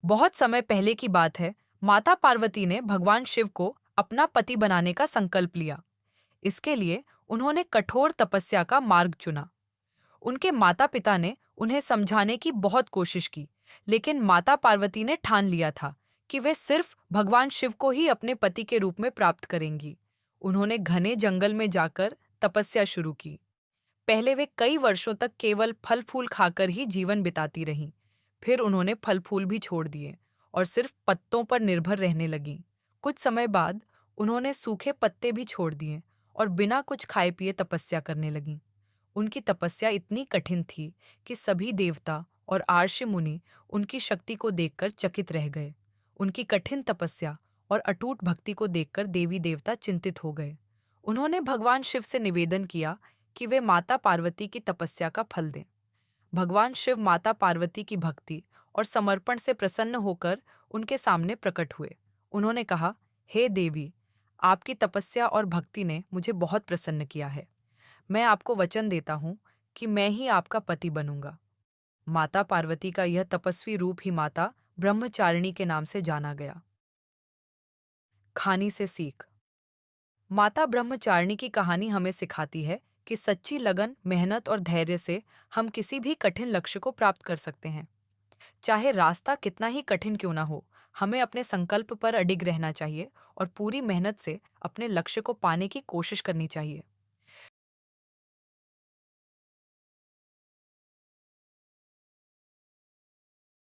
बहुत समय पहले की बात है। माता पार्वती ने भगवान शिव को अपना पति बनाने का संकल्प लिया। इसके लिए उन्होंने कठोर तपस्या का मार्ग चुना। उनके माता पिता ने उन्हें समझाने की बहुत कोशिश की, लेकिन माता पार्वती ने ठान लिया था कि वे सिर्फ भगवान शिव को ही अपने पति के रूप में प्राप्त करेंगी। उन्होंने घने जंगल में जाकर तपस्या शुरू की। पहले वे कई वर्षों तक केवल फल फूल खाकर ही जीवन बिताती रहीं। फिर उन्होंने फल फूल भी छोड़ दिए और सिर्फ पत्तों पर निर्भर रहने लगीं। कुछ समय बाद उन्होंने सूखे पत्ते भी छोड़ दिए और बिना कुछ खाए पिए तपस्या करने लगीं। उनकी तपस्या इतनी कठिन थी कि सभी देवता और आर्षि मुनि उनकी शक्ति को देखकर चकित रह गए। उनकी कठिन तपस्या और अटूट भक्ति को देखकर देवी देवता चिंतित हो गए। उन्होंने भगवान शिव से निवेदन किया कि वे माता पार्वती की तपस्या का फल दें। भगवान शिव माता पार्वती की भक्ति और समर्पण से प्रसन्न होकर उनके सामने प्रकट हुए। उन्होंने कहा, हे देवी, आपकी तपस्या और भक्ति ने मुझे बहुत प्रसन्न किया है। मैं आपको वचन देता हूँ कि मैं ही आपका पति बनूंगा। माता पार्वती का यह तपस्वी रूप ही माता ब्रह्मचारिणी के नाम से जाना गया। कहानी से सीख। माता ब्रह्मचारिणी की कहानी हमें सिखाती है कि सच्ची लगन, मेहनत और धैर्य से हम किसी भी कठिन लक्ष्य को प्राप्त कर सकते हैं। चाहे रास्ता कितना ही कठिन क्यों ना हो, हमें अपने संकल्प पर अडिग रहना चाहिए और पूरी मेहनत से अपने लक्ष्य को पाने की कोशिश करनी चाहिए।